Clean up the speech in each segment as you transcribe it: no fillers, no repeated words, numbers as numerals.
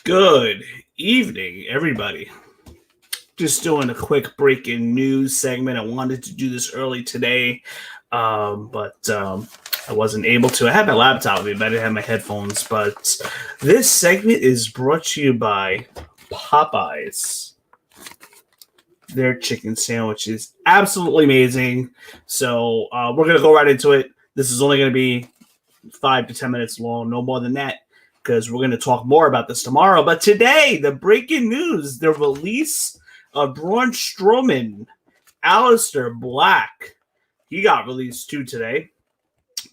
Good evening, everybody. Just doing a quick breaking news segment. I wanted to do this early today, but I wasn't able to. I had my laptop with me, but I didn't have my headphones. But this segment is brought to you by Popeyes. Their chicken sandwich is absolutely amazing. So we're going to go right into it. This is only going to be 5 to 10 minutes long, no more than that, because we're going to talk more about this tomorrow. But today, the breaking news, the release of Braun Strowman, Aleister Black. He got released too today.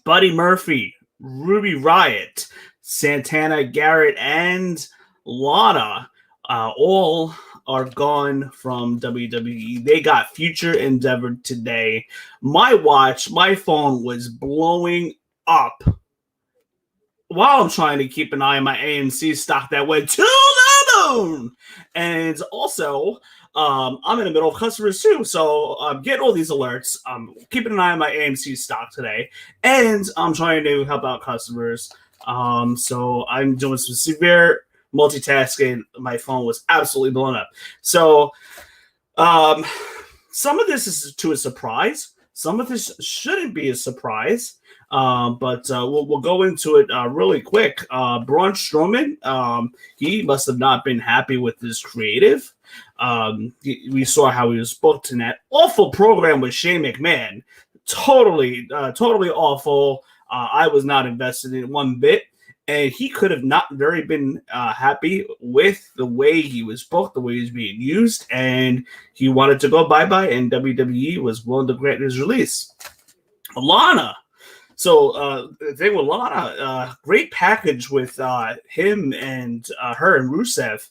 Buddy Murphy, Ruby Riott, Santana Garrett, and Lana all are gone from WWE. They got future endeavored today. My phone was blowing up while I'm trying to keep an eye on my AMC stock that went to the moon. And also, I'm in the middle of customers too. So I'm getting all these alerts. I'm keeping an eye on my AMC stock today. And I'm trying to help out customers. So I'm doing some severe multitasking. My phone was absolutely blown up. So some of this is to a surprise. Some of this shouldn't be a surprise. But we'll go into it really quick. Braun Strowman, he must have not been happy with his creative. We saw how he was booked in that awful program with Shane McMahon. Totally awful. I was not invested in it one bit. And he could have not very been happy with the way he was booked, the way he was being used. And he wanted to go bye-bye, and WWE was willing to grant his release. Lana. So the thing with Lana, great package with him and her and Rusev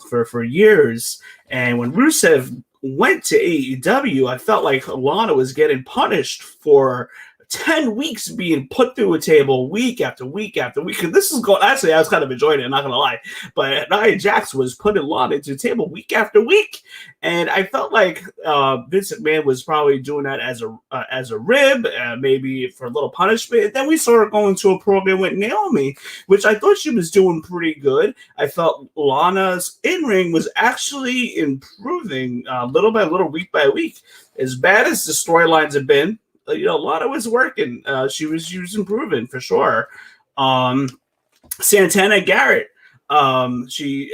for years. And when Rusev went to AEW, I felt like Lana was getting punished for 10 weeks being put through a table week after week after week. And this is going, actually, I was kind of enjoying it, not going to lie. But Nia Jax was putting Lana into the table week after week. And I felt like Vince McMahon was probably doing that as a rib, maybe for a little punishment. And then we saw her going to a program with Naomi, which I thought she was doing pretty good. I felt Lana's in-ring was actually improving little by little, week by week. As bad as the storylines have been, Lana was working. She was improving for sure. Santana Garrett, she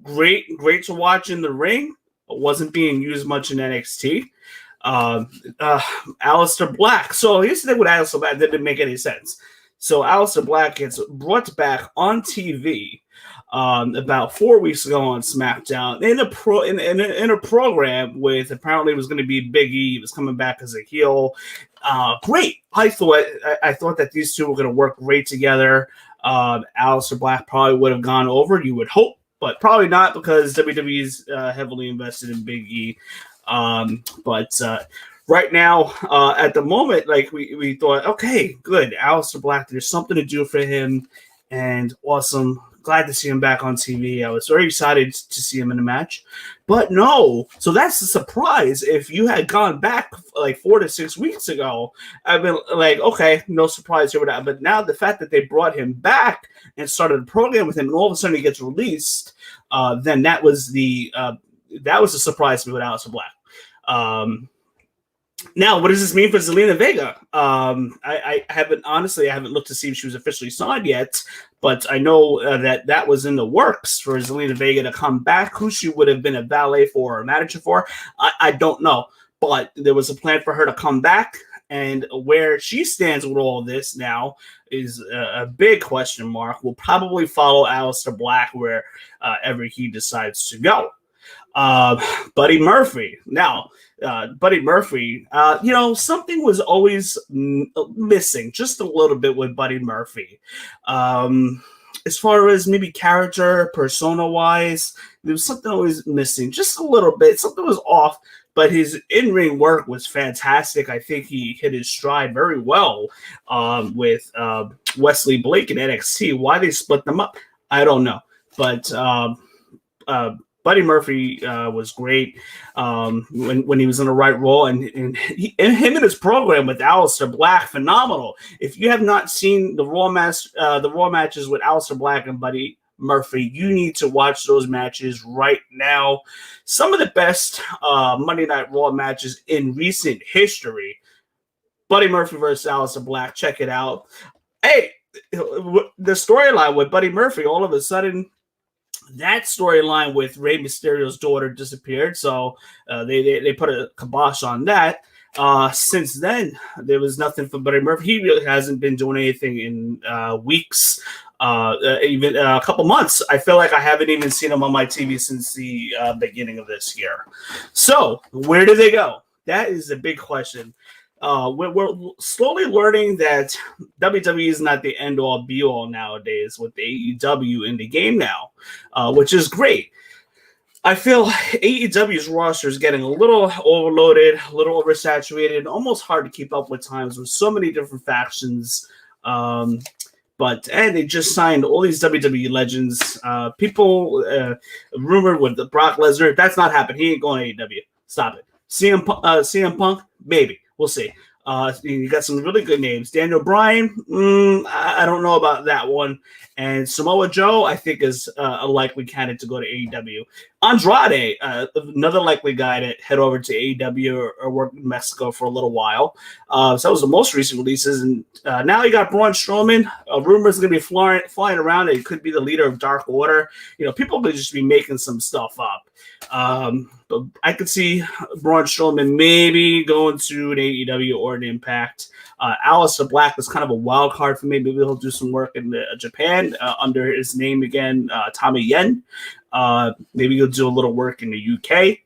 great to watch in the ring. Wasn't being used much in NXT. Aleister Black. So here's the thing with Aleister Black that didn't make any sense. So Aleister Black gets brought back on TV about 4 weeks ago on SmackDown in a program with, apparently it was going to be Big E. He was coming back as a heel. Great. I thought that these two were going to work great together. Aleister Black probably would have gone over, you would hope, but probably not, because WWE's heavily invested in Big E. But right now, at the moment, like we thought, okay, good. Aleister Black, there's something to do for him, and awesome. Glad to see him back on TV. I was very excited to see him in the match, but no. So that's the surprise. If you had gone back like 4 to 6 weeks ago, I've been like, okay, no surprise here with that. But now the fact that they brought him back and started a program with him, and all of a sudden he gets released, then that was a surprise to me with Aleister Black. Now, what does this mean for Zelina Vega? I haven't looked to see if she was officially signed yet, but I know that was in the works for Zelina Vega to come back. Who she would have been a valet for or a manager for, I don't know. But there was a plan for her to come back, and where she stands with all of this now is a big question mark. We'll probably follow Aleister Black wherever he decides to go. Buddy Murphy. Now, Buddy Murphy, something was always missing just a little bit with Buddy Murphy. As far as maybe character, persona-wise, there was something always missing, just a little bit. Something was off, but his in-ring work was fantastic. I think he hit his stride very well with Wesley Blake in NXT. Why they split them up, I don't know. But Buddy Murphy was great when he was in the right role, and him in his program with Aleister Black, phenomenal. If you have not seen the Raw matches with Aleister Black and Buddy Murphy. You need to watch those matches right now. Some of the best Monday Night Raw matches in recent history. Buddy Murphy versus Aleister Black. Check it out. Hey, the storyline with Buddy Murphy, all of a sudden, that storyline with Rey Mysterio's daughter disappeared. So they put a kibosh on that. Since then, there was nothing for Buddy Murphy. He really hasn't been doing anything in weeks, even a couple months. I feel like I haven't even seen him on my TV since the beginning of this year. So where do they go? That is a big question. We're slowly learning that WWE is not the end-all, be-all nowadays with AEW in the game now, which is great. I feel AEW's roster is getting a little overloaded, a little oversaturated, almost hard to keep up with times with so many different factions. And they just signed all these WWE legends. People rumored with Brock Lesnar. That's not happening. He ain't going to AEW. Stop it. CM Punk, maybe. We'll see. You got some really good names. Daniel Bryan, I don't know about that one. And Samoa Joe, I think, is a likely candidate to go to AEW. Andrade, another likely guy to head over to AEW or work in Mexico for a little while. So that was the most recent releases. And now you got Braun Strowman. Rumors going to be flying around that he could be the leader of Dark Order. People could just be making some stuff up. But I could see Braun Strowman maybe going to an AEW or an Impact. Aleister Black was kind of a wild card for me. Maybe he'll do some work in Japan under his name again, Tommy Yen. Maybe he'll do a little work in the UK.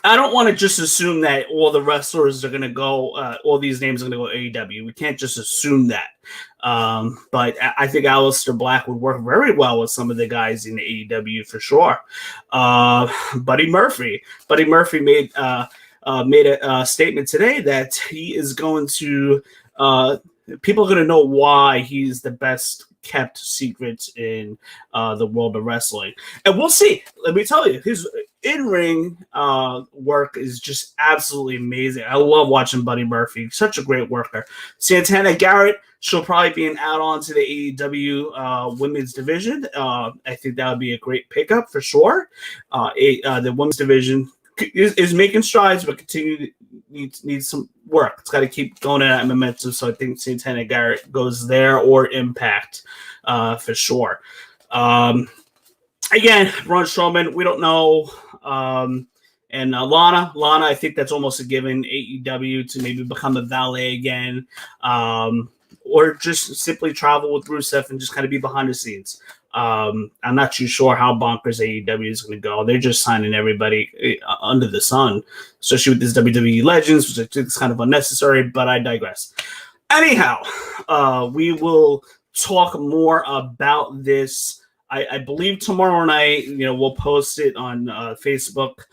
I don't want to just assume that all the wrestlers are going to go, all these names are going to go AEW. We can't just assume that. But I think Aleister Black would work very well with some of the guys in the AEW for sure. Buddy Murphy made a statement today that he is going to, people are going to know why he's the best kept secret in the world of wrestling. And we'll see. Let me tell you, his in-ring work is just absolutely amazing. I love watching Buddy Murphy. Such a great worker. Santana Garrett, she'll probably be an add-on to the AEW women's division. I think that would be a great pickup for sure. The women's division is making strides, but needs some work. It's got to keep going at that momentum. So I think Santana Garrett goes there or Impact for sure. Again, Braun Strowman, we don't know. And Lana, I think that's almost a given. AEW to maybe become a valet again, or just simply travel with Rusev and just kind of be behind the scenes. I'm not too sure how bonkers AEW is going to go. They're just signing everybody under the sun, especially with this WWE Legends, which I think is kind of unnecessary, but I digress. Anyhow, we will talk more about this. I believe tomorrow night, we'll post it on Facebook,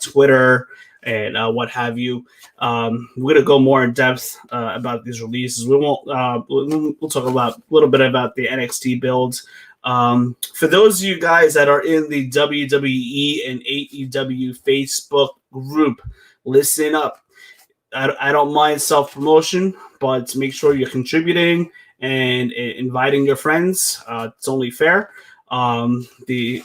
Twitter, and what have you. We're going to go more in depth about these releases. We won't. We'll talk about a little bit about the NXT builds. For those of you guys that are in the WWE and AEW Facebook group, listen up. I don't mind self-promotion, but make sure you're contributing and inviting your friends. It's only fair. The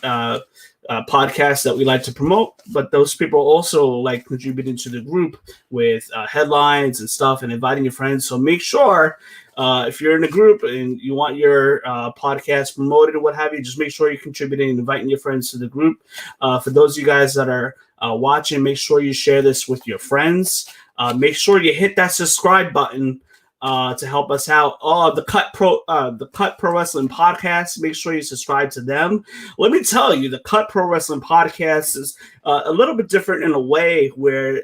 podcasts that we like to promote, but those people also like contributing to the group with headlines and stuff and inviting your friends. So make sure if you're in a group and you want your podcast promoted or what have you, just make sure you're contributing and inviting your friends to the group. For those of you guys that are watching, make sure you share this with your friends. Make sure you hit that subscribe button to help us out. The Cut Pro Wrestling Podcast. Make sure you subscribe to them. Let me tell you, the Cut Pro Wrestling Podcast is a little bit different in a way where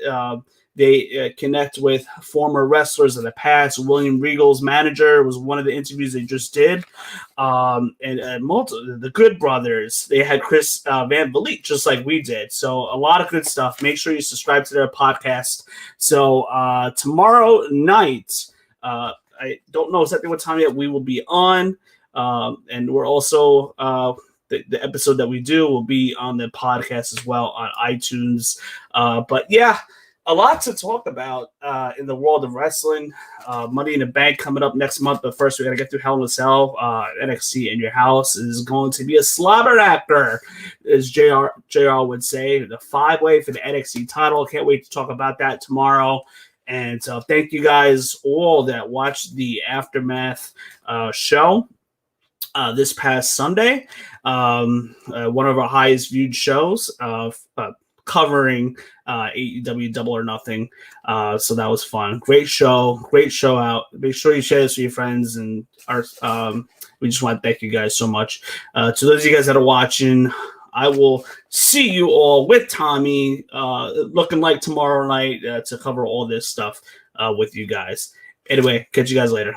they connect with former wrestlers of the past. William Regal's manager was one of the interviews they just did. And the Good Brothers, they had Chris Van Vliet, just like we did. So a lot of good stuff. Make sure you subscribe to their podcast. So tomorrow night, I don't know exactly what time yet we will be on. And we're also, the episode that we do will be on the podcast as well on iTunes. But yeah, a lot to talk about in the world of wrestling. Money in the Bank coming up next month, but first we got to get through Hell in a Cell. NXT in Your House is going to be a slobber actor, as JR would say. The 5-way for the NXT title. Can't wait to talk about that tomorrow. And thank you guys all that watched the Aftermath show this past Sunday. One of our highest viewed shows covering AEW Double or Nothing. So that was fun. Great show out. Make sure you share this with your friends, and we just want to thank you guys so much. To those of you guys that are watching, I will see you all with Tommy looking like tomorrow night to cover all this stuff with you guys. Anyway, catch you guys later.